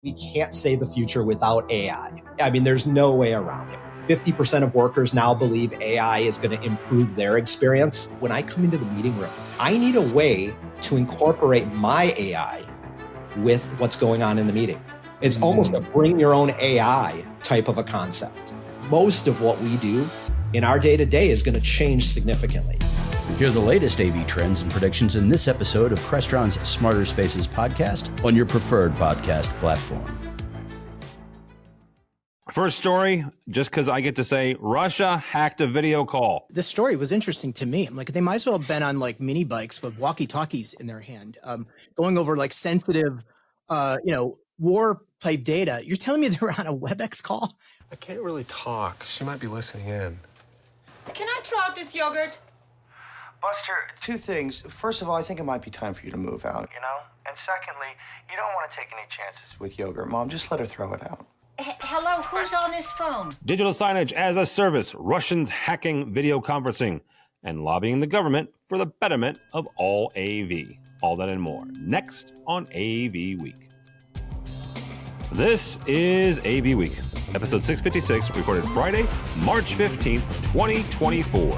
We can't say the future without AI. I mean, there's no way around it. 50% of workers now believe AI is going to improve their experience. When I come into the meeting room, I need a way to incorporate my AI with what's going on in the meeting. It's almost a bring your own AI type of a concept. Most of what we do in our day-to-day is going to change significantly. Hear the latest AV trends and predictions in this episode of Crestron's Smarter Spaces podcast on your preferred podcast platform. First story, just because I get to say Russia hacked a video call. This story was interesting to me. I'm like, they might as well have been on like mini bikes with walkie-talkies in their hand, going over like sensitive, war type data. You're telling me they were on a Webex call? I can't really talk. She might be listening in. Can I try out this yogurt? Buster, two things. First of all, I think it might be time for you to move out, you know? And secondly, you don't want to take any chances with yogurt, Mom. Just let her throw it out. Hello, who's on this phone? Digital signage as a service, Russians hacking video conferencing, and lobbying the government for the betterment of all AV. All that and more, next on AV Week. This is AV Week, episode 656, recorded Friday, March 15th, 2024.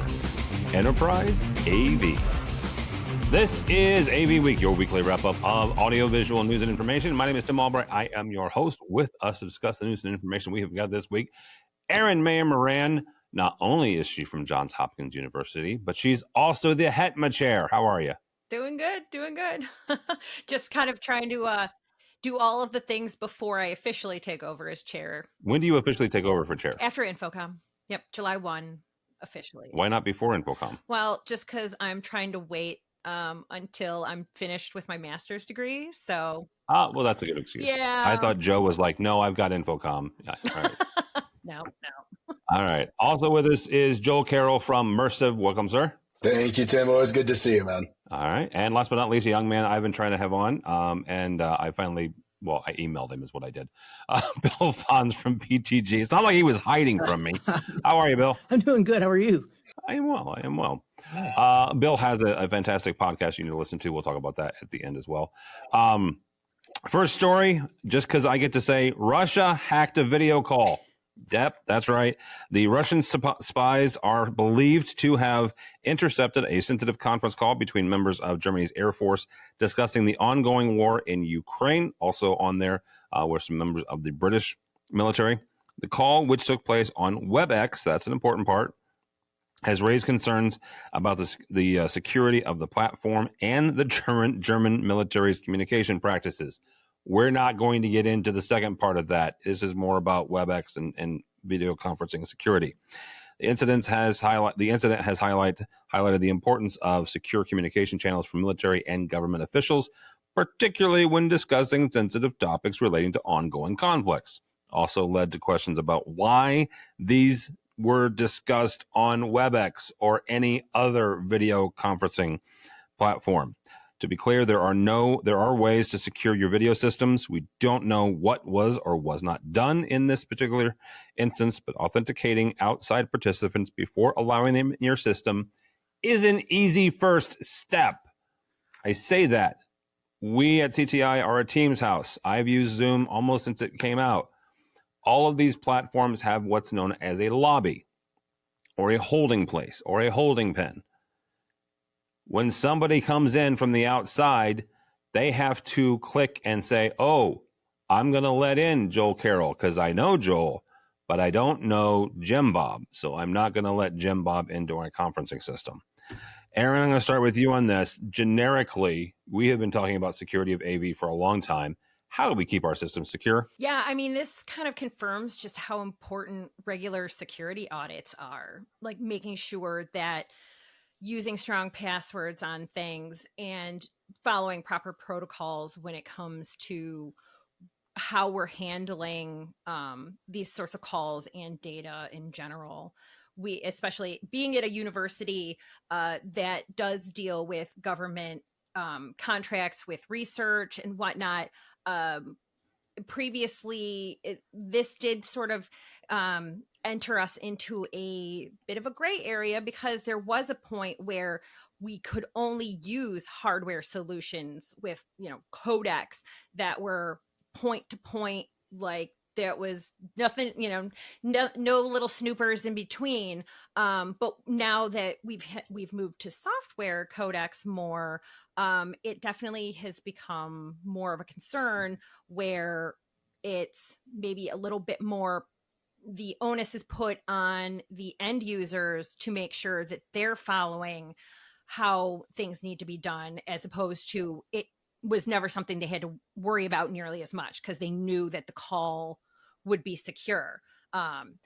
Enterprise AV. This is AV Week, your weekly wrap-up of audiovisual news and information. My name is Tim Albright. I am your host. With us to discuss the news and information we have got this week, Erin Mayer Moran. Not only is she from Johns Hopkins University, but she's also the HETMA chair. How are you? Doing good. Just kind of trying to do all of the things before I officially take over as chair. When do you officially take over for chair? After Infocom. Yep, July 1. Officially. Why not before Infocom? Well, just because I'm trying to wait until I'm finished with my master's degree. So. Well, that's a good excuse. Yeah. I thought Joe was like, no, I've got Infocom. Yeah, all right. No. All right. Also with us is Joel Carroll from Mersive. Welcome, sir. Thank you, Tim. Always good to see you, man. All right. And last but not least, a young man I've been trying to have on. I finally. Well, I emailed him is what I did. Bill Fonz from PTG. It's not like he was hiding from me. How are you, Bill? I'm doing good. How are you? I am well. Bill has a fantastic podcast you need to listen to. We'll talk about that at the end as well. First story, just because I get to say Russia hacked a video call. Yep, that's right. The Russian spies are believed to have intercepted a sensitive conference call between members of Germany's Air Force discussing the ongoing war in Ukraine. Also on there were some members of the British military. The call, which took place on Webex, that's an important part, has raised concerns about the security of the platform and the German military's communication practices. We're not going to get into the second part of that. This is more about Webex and video conferencing security. The incident has highlighted the importance of secure communication channels for military and government officials, particularly when discussing sensitive topics relating to ongoing conflicts. Also led to questions about why these were discussed on Webex or any other video conferencing platform. To be clear, there are ways to secure your video systems. We don't know what was or was not done in this particular instance, but authenticating outside participants before allowing them in your system is an easy first step. I say that. We at CTI are a Teams house. I've used Zoom almost since it came out. All of these platforms have what's known as a lobby or a holding place or a holding pen. When somebody comes in from the outside, they have to click and say, oh, I'm going to let in Joel Carroll because I know Joel, but I don't know Jim Bob. So I'm not going to let Jim Bob into our conferencing system. Erin, I'm going to start with you on this. Generically, we have been talking about security of AV for a long time. How do we keep our systems secure? Yeah, I mean, this kind of confirms just how important regular security audits are, like making sure that using strong passwords on things and following proper protocols when it comes to how we're handling these sorts of calls and data in general. We, especially being at a university that does deal with government contracts with research and whatnot, previously this did sort of enter us into a bit of a gray area because there was a point where we could only use hardware solutions with, codecs that were point to point, like there was nothing, no little snoopers in between. But now that we've moved to software codecs more, it definitely has become more of a concern where it's maybe a little bit more, the onus is put on the end users to make sure that they're following how things need to be done, as opposed to it was never something they had to worry about nearly as much because they knew that the call would be secure.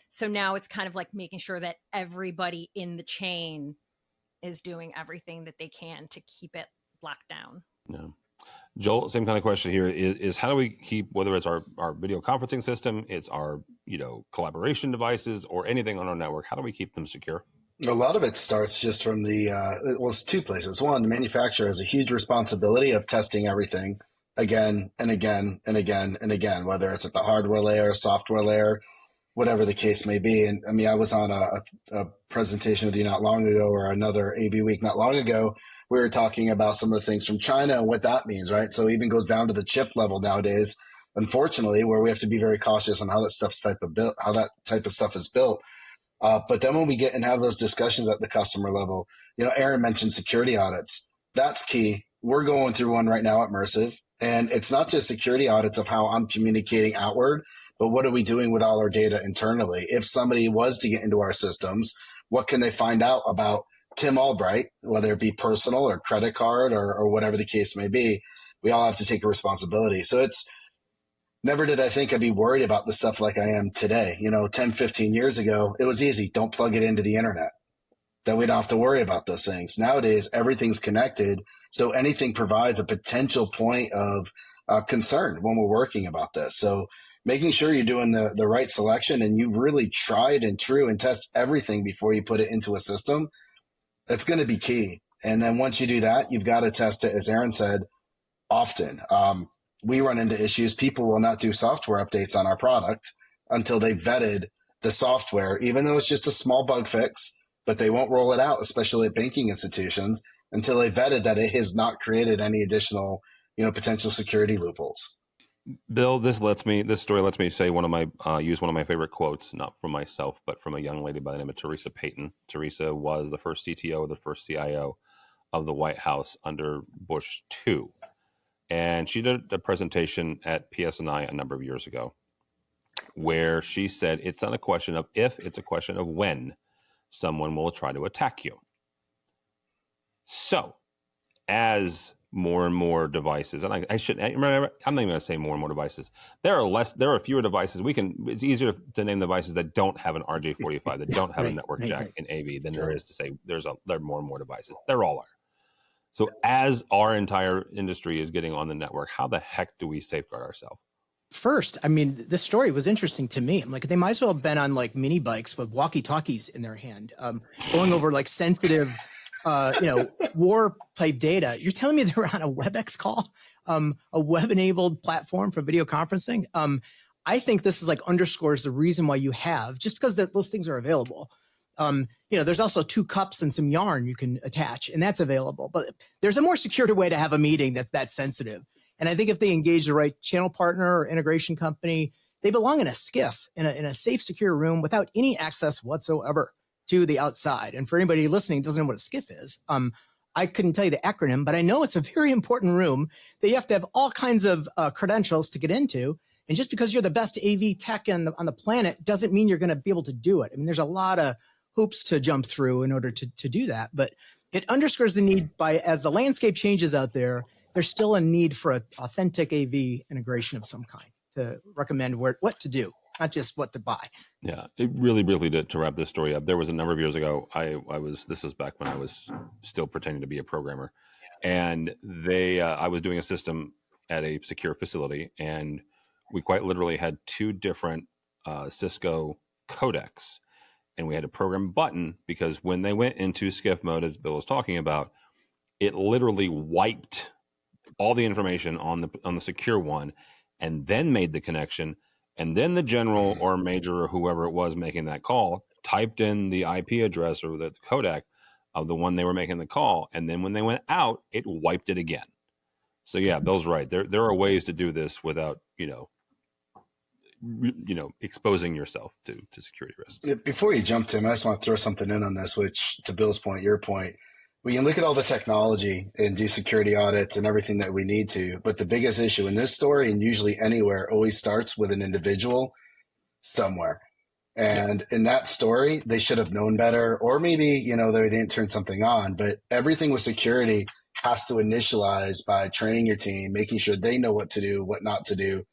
So now it's kind of like making sure that everybody in the chain is doing everything that they can to keep it locked down. Yeah. Joel, same kind of question here is how do we keep, whether it's our video conferencing system, it's our, collaboration devices or anything on our network, how do we keep them secure? A lot of it starts just from it's two places. One, the manufacturer has a huge responsibility of testing everything again and again and again and again, whether it's at the hardware layer, software layer, whatever the case may be. And I mean, I was on a presentation with you not long ago, or another AVWeek not long ago. We were talking about some of the things from China and what that means, right? So it even goes down to the chip level nowadays, unfortunately, where we have to be very cautious on how that type of stuff is built. But then when we get and have those discussions at the customer level, Aaron mentioned security audits. That's key. We're going through one right now at Mersive. And it's not just security audits of how I'm communicating outward, but what are we doing with all our data internally? If somebody was to get into our systems, what can they find out about Tim Albright, whether it be personal or credit card or whatever the case may be? We all have to take a responsibility. So it's never did I think I'd be worried about the stuff like I am today. 10, 15 years ago, it was easy. Don't plug it into the internet. Then we don't have to worry about those things. Nowadays, everything's connected. So anything provides a potential point of concern when we're working about this. So making sure you're doing the right selection and you really tried and true and test everything before you put it into a system, that's going to be key. And then once you do that, you've got to test it, as Aaron said, often. We run into issues. People will not do software updates on our product until they vetted the software, even though it's just a small bug fix, but they won't roll it out, especially at banking institutions, until they vetted that it has not created any additional, potential security loopholes. Bill, this story lets me say use one of my favorite quotes, not from myself, but from a young lady by the name of Teresa Payton. Teresa was the first CTO, the first CIO of the White House under Bush II. And she did a presentation at PSNI a number of years ago where she said, it's not a question of if, it's a question of when someone will try to attack you. So as more and more devices, and I'm not even going to say more and more devices. There are fewer devices. It's easier to name devices that don't have an RJ45, that don't have a network jack in AV than there is to say there are more and more devices. There all are. So as our entire industry is getting on the network, how the heck do we safeguard ourselves? First, I mean, this story was interesting to me. I'm like, they might as well have been on like mini bikes with walkie-talkies in their hand, going over like sensitive, war type data. You're telling me they were on a Webex call, a web-enabled platform for video conferencing? I think this is like underscores the reason why you have, just because those things are available. There's also 2 cups and some yarn you can attach, and that's available. But there's a more secure way to have a meeting that's that sensitive. And I think if they engage the right channel partner or integration company, they belong in a SCIF, in a safe, secure room without any access whatsoever to the outside. And for anybody listening who doesn't know what a SCIF is, I couldn't tell you the acronym, but I know it's a very important room that you have to have all kinds of credentials to get into. And just because you're the best AV tech on the planet doesn't mean you're going to be able to do it. I mean, there's a lot of hoops to jump through in order to do that. But it underscores the need as the landscape changes out there, there's still a need for an authentic AV integration of some kind to recommend what to do, not just what to buy. Yeah, it really to wrap this story up. There was a number of years ago, this was back when I was still pretending to be a programmer. And I was doing a system at a secure facility, and we quite literally had 2 different Cisco codecs. And we had to program a button because when they went into SCIF mode, as Bill was talking about, it literally wiped all the information on the secure one and then made the connection. And then the general or major or whoever it was making that call typed in the IP address or the codec of the one they were making the call. And then when they went out, it wiped it again. So yeah, Bill's right. There are ways to do this without, exposing yourself to security risks. Before you jump, Tim, I just want to throw something in on this, which to Bill's point, your point, we can look at all the technology and do security audits and everything that we need to. But the biggest issue in this story, and usually anywhere, always starts with an individual somewhere. And in that story, they should have known better, or maybe, they didn't turn something on. But everything with security has to initialize by training your team, making sure they know what to do, what not to do.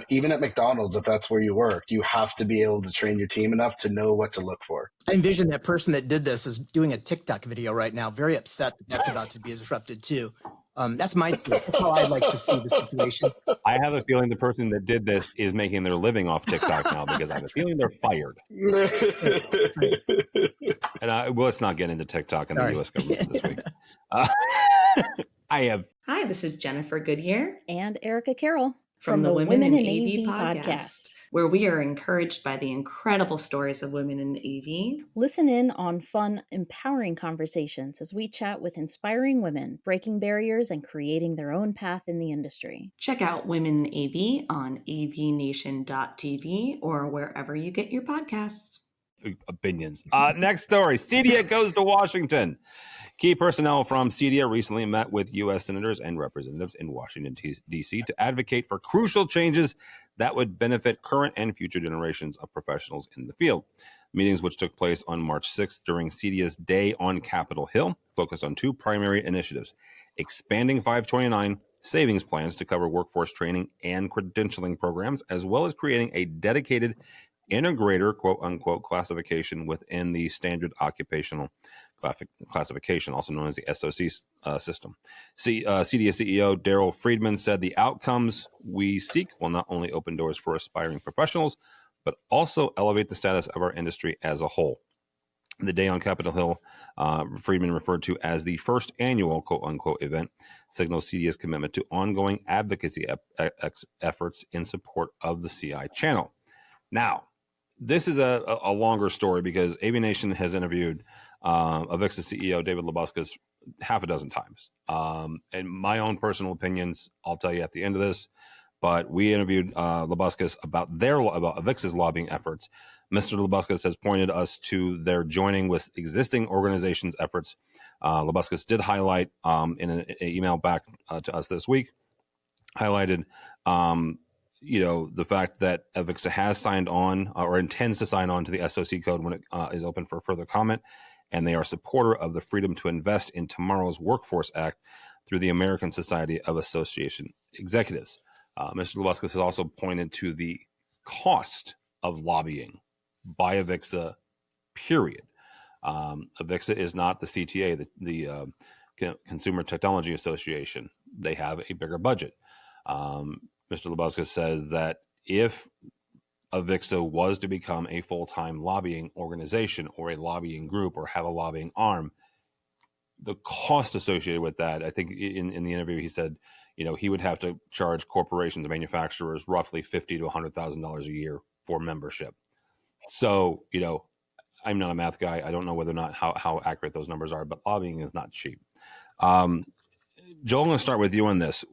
Even at McDonald's, if that's where you work, you have to be able to train your team enough to know what to look for. I envision that person that did this is doing a TikTok video right now, very upset that that's about to be disrupted too. That's how I'd like to see the situation. I have a feeling the person that did this is making their living off TikTok now, because I have a feeling they're fired. And let's not get into TikTok and the U.S. government this week. Hi, this is Jennifer Goodyear and Erica Carroll from the Women in AV podcast, where we are encouraged by the incredible stories of women in AV. Listen in on fun, empowering conversations as we chat with inspiring women, breaking barriers and creating their own path in the industry. Check out Women in AV on AVNation.tv or wherever you get your podcasts. Opinions. Next story. CEDIA goes to Washington. Key personnel from CEDIA recently met with U.S. senators and representatives in Washington, D.C. to advocate for crucial changes that would benefit current and future generations of professionals in the field. Meetings, which took place on March 6th during CEDIA's Day on Capitol Hill, focused on two primary initiatives: expanding 529 savings plans to cover workforce training and credentialing programs, as well as creating a dedicated integrator, quote-unquote, classification within the standard occupational classification, also known as the SOC system. CEDIA CEO Daryl Friedman said the outcomes we seek will not only open doors for aspiring professionals, but also elevate the status of our industry as a whole. The Day on Capitol Hill, Friedman referred to as the first annual, quote-unquote, event, signals CEDIA's commitment to ongoing advocacy efforts in support of the CI channel. Now, this is a longer story because AVNation has interviewed AVIXA CEO David Labuskes half a dozen times. And my own personal opinions, I'll tell you at the end of this, but we interviewed Labuskes about AVIXA's lobbying efforts. Mr. Labuskes has pointed us to their joining with existing organizations' efforts. Labuskes did highlight in an email back to us this week, highlighted the fact that AVIXA has signed on or intends to sign on to the SOC code when it is open for further comment. And they are supporter of the Freedom to Invest in Tomorrow's Workforce Act through the American Society of Association Executives. Mr. Labuskes has also pointed to the cost of lobbying by AVIXA, period. AVIXA is not the CTA, the Consumer Technology Association. They have a bigger budget. Mr. Labuskes says that if AVIXA was to become a full-time lobbying organization or a lobbying group or have a lobbying arm, the cost associated with that, I think in the interview he said, he would have to charge corporations and manufacturers roughly $50,000 to $100,000 a year for membership. So, I'm not a math guy. I don't know whether or not how accurate those numbers are, but lobbying is not cheap. Joel, I'm going to start with you on this.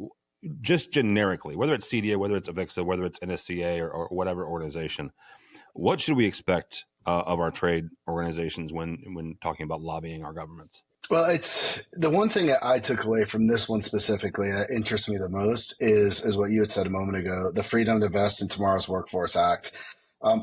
Just generically, whether it's CEDIA, whether it's AVIXA, whether it's NSCA or whatever organization, what should we expect of our trade organizations when talking about lobbying our governments? Well, it's the one thing that I took away from this one specifically that interests me the most is what you had said a moment ago, the Freedom to Invest in Tomorrow's Workforce Act.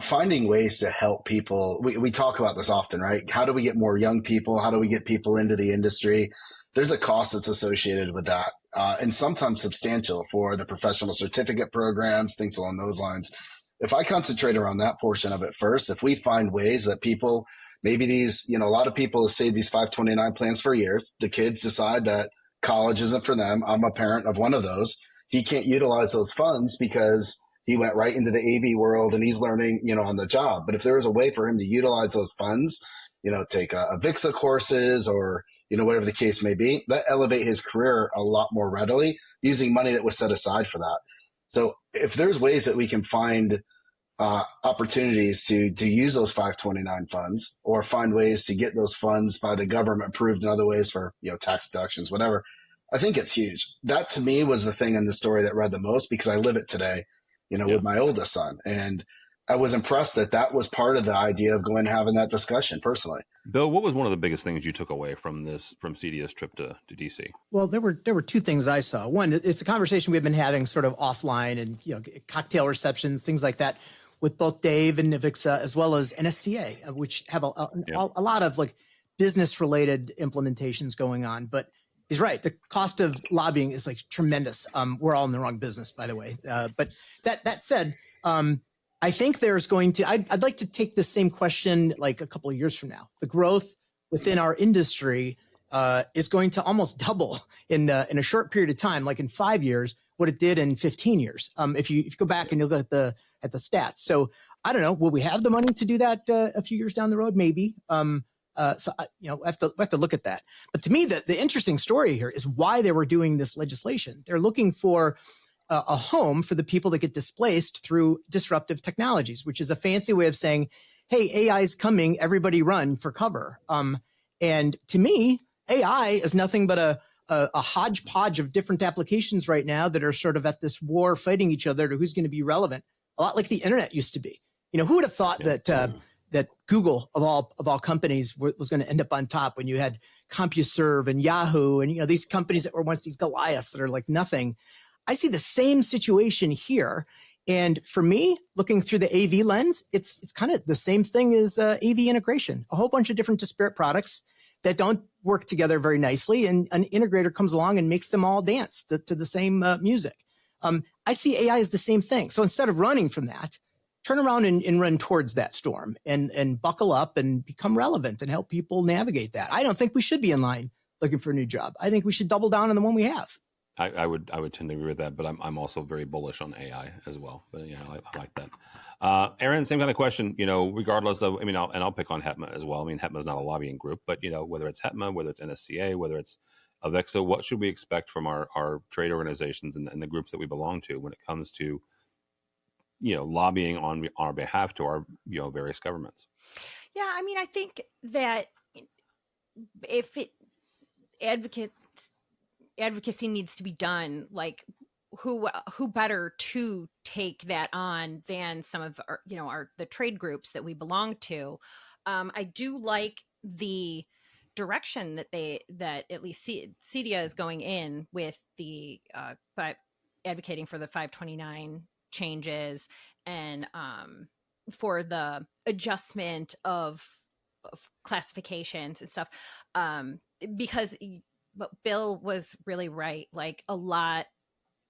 Finding ways to help people. We talk about this often, right? How do we get more young people? How do we get people into the industry? There's a cost that's associated with that, and sometimes substantial for the professional certificate programs, things along those lines. If I concentrate around that portion of it first, if we find ways that people, maybe these, a lot of people have saved these 529 plans for years. The kids decide that college isn't for them. I'm a parent of one of those. He can't utilize those funds because he went right into the AV world and he's learning, on the job. But if there was a way for him to utilize those funds, take AVIXA courses or, whatever the case may be, that elevate his career a lot more readily using money that was set aside for that. So if there's ways that we can find opportunities to use those 529 funds or find ways to get those funds by the government approved in other ways for, tax deductions, whatever, I think it's huge. That to me was the thing in the story that read the most, because I live it today, with my oldest son. And I was impressed that was part of the idea of going and having that discussion personally. Bill, what was one of the biggest things you took away from CDIA's trip to DC? Well, there were two things I saw. One, it's a conversation we've been having sort of offline and, cocktail receptions, things like that, with both Dave and Nivixa, as well as NSCA, which have a lot of like business related implementations going on. But he's right. The cost of lobbying is like tremendous. We're all in the wrong business, by the way. But that said, I think there's going to, I'd like to take the same question like a couple of years from now. The growth within our industry is going to almost double in a short period of time, like in 5 years, what it did in 15 yees. If you go back and you look at the stats. So I don't know, will we have the money to do that a few years down the road? Maybe. I have to look at that. But to me, the interesting story here is why they were doing this legislation. They're looking for a home for the people that get displaced through disruptive technologies, which is a fancy way of saying, hey, AI is coming, everybody run for cover. And to me, AI is nothing but a hodgepodge of different applications right now that are sort of at this war fighting each other to who's going to be relevant, a lot like the internet used to be. Who would have thought that Google of all companies was going to end up on top when you had CompuServe and Yahoo and these companies that were once these Goliaths that are like nothing. I see the same situation here. And for me, looking through the AV lens, it's kind of the same thing as AV integration, a whole bunch of different disparate products that don't work together very nicely. And an integrator comes along and makes them all dance to the same music. I see AI as the same thing. So instead of running from that, turn around and run towards that storm and buckle up and become relevant and help people navigate that. I don't think we should be in line looking for a new job. I think we should double down on the one we have. I would tend to agree with that, but I'm also very bullish on AI as well. But I like that. Aaron, same kind of question. Regardless of, I'll pick on HETMA as well. HETMA is not a lobbying group, but whether it's HETMA, whether it's NSCA, whether it's AVEXA, what should we expect from our trade organizations and the groups that we belong to when it comes to lobbying on our behalf to our various governments? Yeah, I think that if advocacy needs to be done, like who better to take that on than some of our the trade groups that we belong to. I do like the direction that at least CDIA is going in with the by advocating for the 529 changes and for the adjustment of classifications and stuff, because but Bill was really right. Like a lot,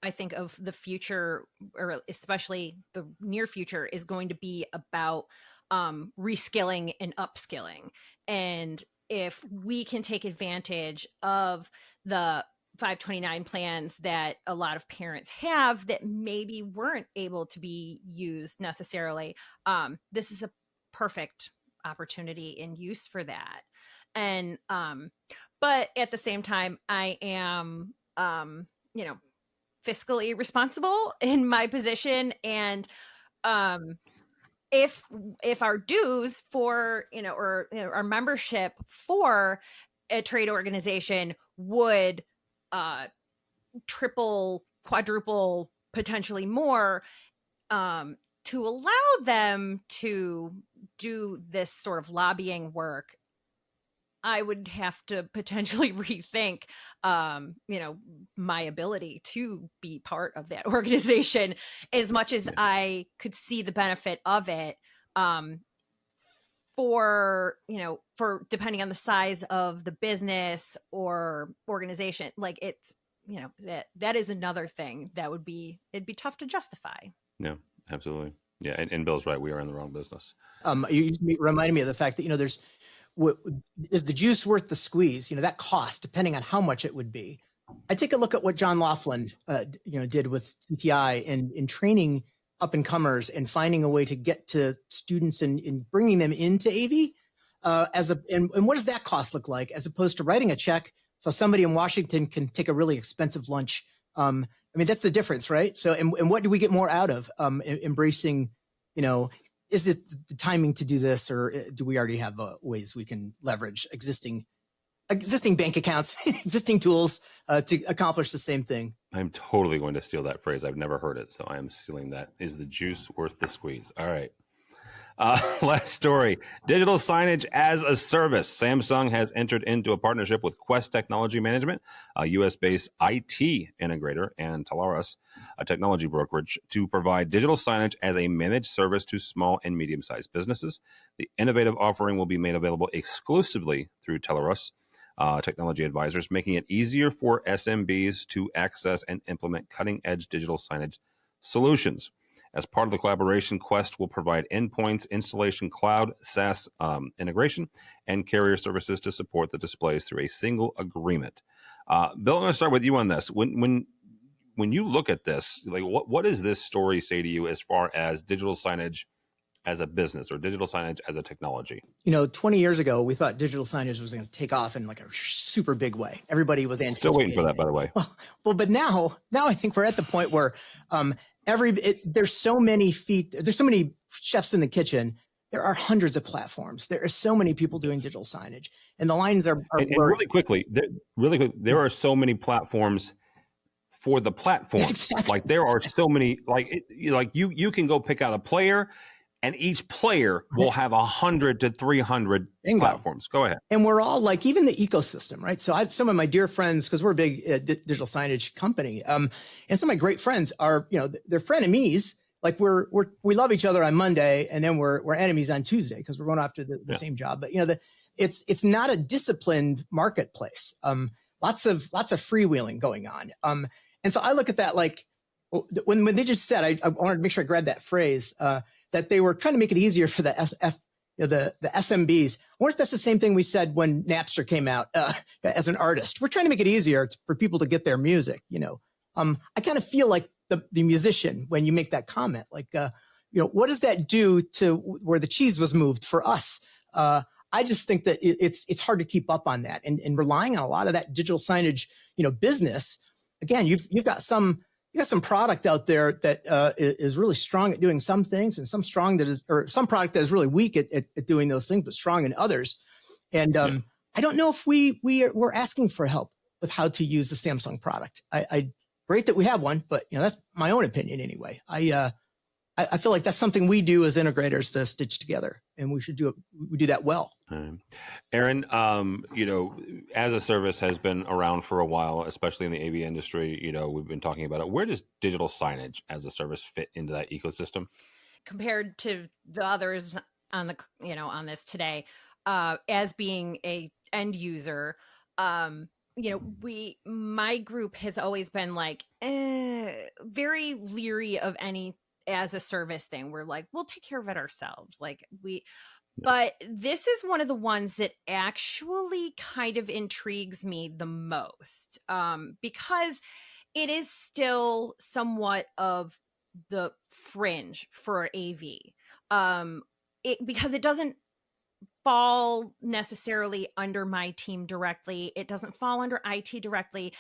I think, of the future, or especially the near future, is going to be about reskilling and upskilling. And if we can take advantage of the 529 plans that a lot of parents have that maybe weren't able to be used necessarily, this is a perfect opportunity and use for that. And but at the same time, I am fiscally responsible in my position, and if our dues for or our membership for a trade organization would triple, quadruple, potentially more, to allow them to do this sort of lobbying work, I would have to potentially rethink, my ability to be part of that organization, as much as I could see the benefit of it, for depending on the size of the business or organization. Like it's, that is another thing that it'd be tough to justify. Yeah, absolutely. Yeah. And Bill's right. We are in the wrong business. You reminded me of the fact that, there's, is the juice worth the squeeze? That cost, depending on how much it would be. I take a look at what John Laughlin, did with CTI in training up and comers and finding a way to get to students and bringing them into AV and what does that cost look like as opposed to writing a check so somebody in Washington can take a really expensive lunch. That's the difference, right? So, and what do we get more out of embracing, is it the timing to do this, or do we already have ways we can leverage existing existing bank accounts, existing tools to accomplish the same thing. I'm totally going to steal that phrase. I've never heard it, so I am stealing that. Is the juice worth the squeeze? All right. Last story, digital signage as a service. Samsung has entered into a partnership with Quest Technology Management, a US-based IT integrator, and Talaras, a technology brokerage, to provide digital signage as a managed service to small and medium-sized businesses. The innovative offering will be made available exclusively through Talaras technology advisors, making it easier for SMBs to access and implement cutting-edge digital signage solutions. As part of the collaboration, Quest will provide endpoints, installation, cloud, SaaS integration, and carrier services to support the displays through a single agreement. Bill, I'm going to start with you on this. When you look at this, like what does this story say to you as far as digital signage as a business or digital signage as a technology? 20 years ago, we thought digital signage was going to take off in like a super big way. Everybody was anticipating. Still waiting for that, by the way. But now I think we're at the point where there's so many chefs in the kitchen. There are hundreds of platforms. There are so many people doing digital signage, and the lines are and really quickly, there are so many platforms for the platforms. Exactly. Like there are so many. You can go pick out a player, and each player will have 100 to 300 platforms. Go ahead. And we're all like, even the ecosystem, right? So some of my dear friends, because we're a big digital signage company, and some of my great friends are, they're frenemies. Like we love each other on Monday, and then we're enemies on Tuesday because we're going after the same job. But it's not a disciplined marketplace. Lots of freewheeling going on. And so I look at that like when they just said, I wanted to make sure I grabbed that phrase. That they were trying to make it easier for the SMBs. I wonder if that's the same thing we said when Napster came out as an artist. We're trying to make it easier for people to get their music. I kind of feel like the musician when you make that comment. Like, what does that do to where the cheese was moved for us? I just think that it's hard to keep up on that, and relying on a lot of that digital signage, business. Again, you've got some product out there that is really strong at doing some things, and some product that is really weak at doing those things, but strong in others. And I don't know if we're asking for help with how to use the Samsung product. Great that we have one, but that's my own opinion anyway. I feel like that's something we do as integrators to stitch together, and we should do it. We do that well. Aaron, as a service has been around for a while, especially in the AV industry. We've been talking about it. Where does digital signage as a service fit into that ecosystem compared to the others on the on this today? As being a end user, my group has always been like very leery of any as a service thing. We're like, we'll take care of it ourselves. But this is one of the ones that actually kind of intrigues me the most, because it is still somewhat of the fringe for AV, because it doesn't fall necessarily under my team directly. It doesn't fall under IT directly.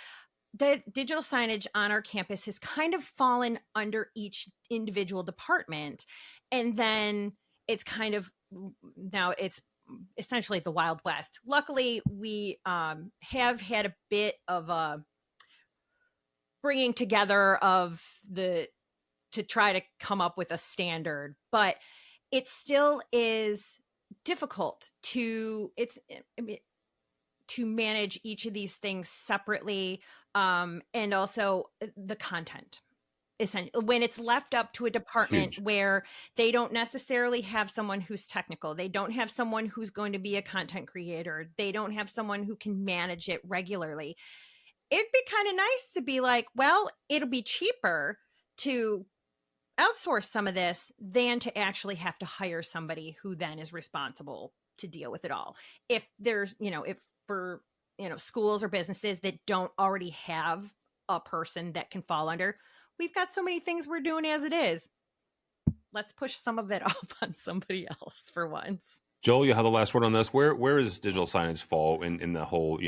Digital signage on our campus has kind of fallen under each individual department. And then it's kind of, now it's essentially the Wild West. Luckily, we have had a bit of a bringing together to try to come up with a standard, but it still is difficult to manage each of these things separately. And also the content. Essentially, when it's left up to a department where they don't necessarily have someone who's technical, they don't have someone who's going to be a content creator, they don't have someone who can manage it regularly. It'd be kind of nice to be like, well, it'll be cheaper to outsource some of this than to actually have to hire somebody who then is responsible to deal with it all. If there's, schools or businesses that don't already have a person that can fall under, we've got so many things we're doing as it is. Let's push some of it off on somebody else for once. Joel, you have the last word on this. Where is digital signage fall in the whole,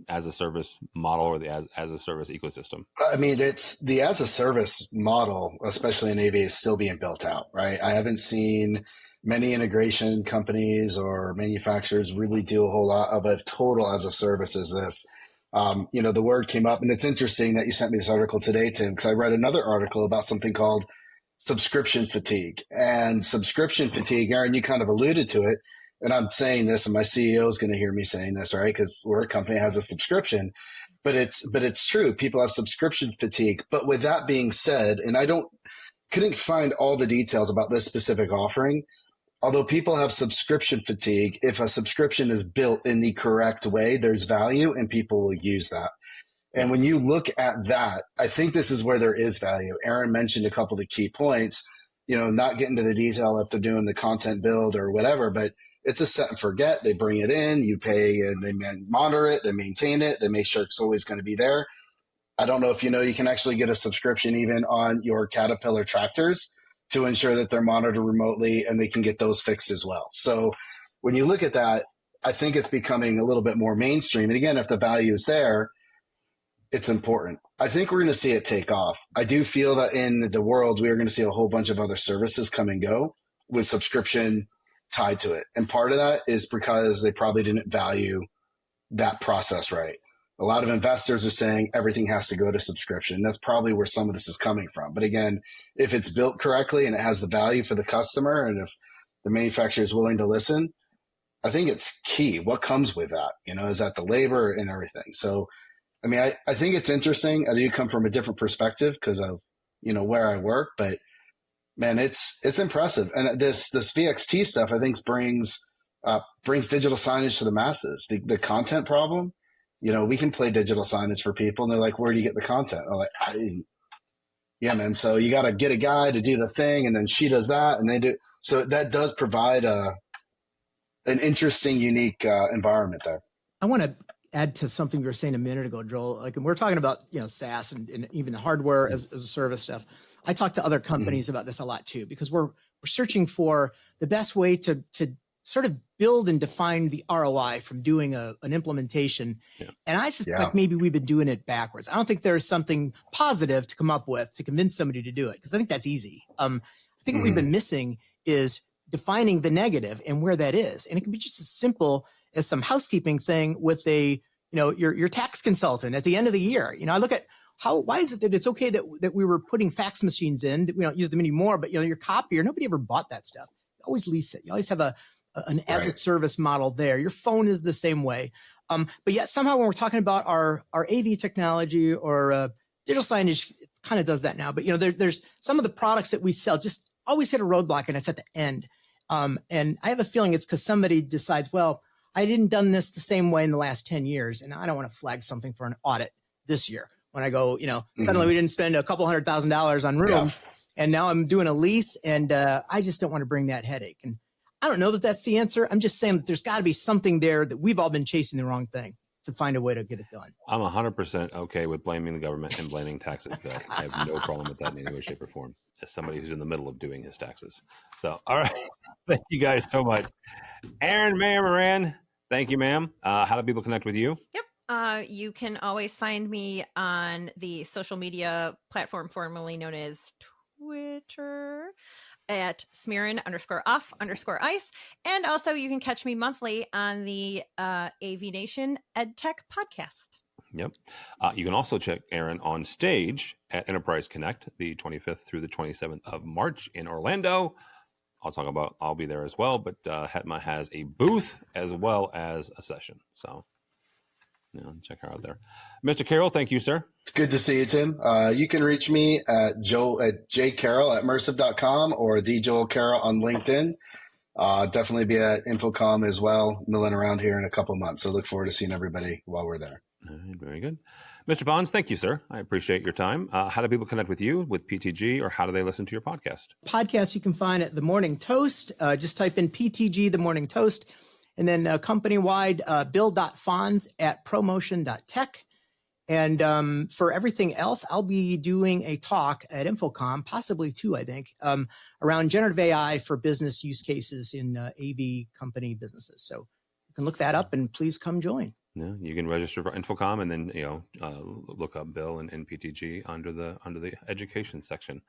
as a service model or the as a service ecosystem? I mean, it's the as a service model, especially in AV, is still being built out, right? I haven't seen many integration companies or manufacturers really do a whole lot of a total as a service as this. The word came up, and it's interesting that you sent me this article today, Tim, because I read another article about something called subscription fatigue. And subscription fatigue, Aaron, you kind of alluded to it, and I'm saying this, and my CEO is going to hear me saying this, right? Because we're a company that has a subscription, but it's true. People have subscription fatigue. But with that being said, and couldn't find all the details about this specific offering. Although people have subscription fatigue, if a subscription is built in the correct way, there's value and people will use that. And when you look at that, I think this is where there is value. Aaron mentioned a couple of the key points, not getting to the detail if they're doing the content build or whatever, but it's a set and forget. They bring it in, you pay, and they monitor it, they maintain it, they make sure it's always going to be there. I don't know if you can actually get a subscription even on your Caterpillar tractors to ensure that they're monitored remotely and they can get those fixed as well. So when you look at that, I think it's becoming a little bit more mainstream. And again, if the value is there, it's important. I think we're going to see it take off. I do feel that in the world, we are going to see a whole bunch of other services come and go with subscription tied to it. And part of that is because they probably didn't value that process right. A lot of investors are saying everything has to go to subscription. That's probably where some of this is coming from. But again, if it's built correctly and it has the value for the customer, and if the manufacturer is willing to listen, I think it's key. What comes with that? Is that the labor and everything? So, I think it's interesting. I do come from a different perspective because of, where I work, but man, it's impressive. And this VXT stuff, I think brings digital signage to the masses. The content problem, we can play digital signage for people, and they're like, where do you get the content? I'm like, yeah, man. So you got to get a guy to do the thing, and then she does that, and they do. So that does provide an interesting, unique environment there. I want to add to something you were saying a minute ago, Joel. Like, we're talking about, SaaS and even hardware as a service stuff. I talk to other companies about this a lot too, because we're searching for the best way to sort of build and define the ROI from doing an implementation. Yeah. And I suspect maybe we've been doing it backwards. I don't think there's something positive to come up with to convince somebody to do it, because I think that's easy. I think what we've been missing is defining the negative and where that is. And it can be just as simple as some housekeeping thing with your tax consultant at the end of the year. I look at why is it that it's okay that we were putting fax machines in, that we don't use them anymore, but your copier, nobody ever bought that stuff. You always lease it. You always have an added service model there. Your phone is the same way. But yet somehow when we're talking about our AV technology or digital signage, it kind of does that now. But there's some of the products that we sell just always hit a roadblock, and it's at the end. And I have a feeling it's because somebody decides, well, I didn't done this the same way in the last 10 years, and I don't want to flag something for an audit this year. When I go, suddenly we didn't spend a couple $100,000 on rooms, and now I'm doing a lease, and I just don't want to bring that headache. And I don't know that that's the answer. I'm just saying that there's got to be something there that we've all been chasing the wrong thing to find a way to get it done. I'm 100% okay with blaming the government and blaming taxes, Bill. I have no problem with that in any way, shape, or form, as somebody who's in the middle of doing his taxes. So, all right. Thank you guys so much. Erin Moran, thank you, ma'am. How do people connect with you? Yep. You can always find me on the social media platform formerly known as Twitter at Smirin_off_ice. And also you can catch me monthly on the AVNation EdTech podcast. Yep. You can also check Erin on stage at Enterprise Connect, the 25th through the 27th of March in Orlando. I'll be there as well, but Hetma has a booth as well as a session. So check her out there. Mr. Carroll, thank you, sir. It's good to see you, Tim. You can reach me at jcarroll@mersive.com or the Joel Carroll on LinkedIn. Definitely be at Infocom as well, milling around here in a couple months. So look forward to seeing everybody while we're there. All right, very good. Mr. Bonds, thank you, sir. I appreciate your time. How do people connect with you, with PTG, or how do they listen to your podcast? Podcast you can find at The Morning Toast. Just type in PTG, The Morning Toast. And then company-wide, bill.fonz@promotion.tech. And for everything else, I'll be doing a talk at Infocom, possibly two, I think, around generative AI for business use cases in AV company businesses. So you can look that up, and please come join. Yeah, you can register for Infocom and then look up Bill and PTG under the education section.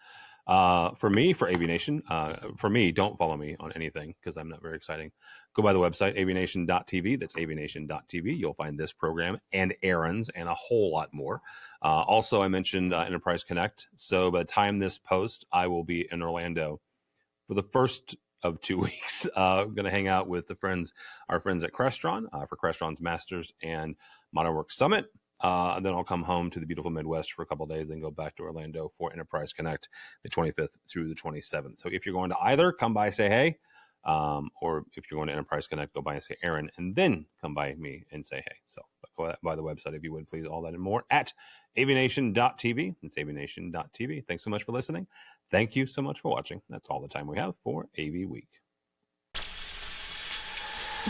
For me, for AVNation, for me, don't follow me on anything because I'm not very exciting. Go by the website, avnation.tv. That's avnation.tv. You'll find this program and errands and a whole lot more. Also, I mentioned Enterprise Connect. So by the time this posts, I will be in Orlando for the first of 2 weeks. Going to hang out with our friends at Crestron for Crestron's Masters and Modern Work Summit. Then I'll come home to the beautiful Midwest for a couple of days, then go back to Orlando for Enterprise Connect the 25th through the 27th. So if you're going to either, come by, say hey, or if you're going to Enterprise Connect, go by and say Aaron, and then come by me and say hey. So go by the website if you would, please, all that and more at avnation.tv. It's avnation.tv. Thanks so much for listening. Thank you so much for watching. That's all the time we have for AV Week.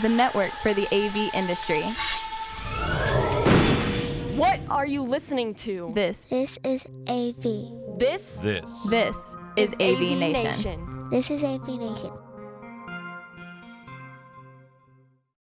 The network for the AV industry. What are you listening to? This is AV. This is AVNation. This is AVNation.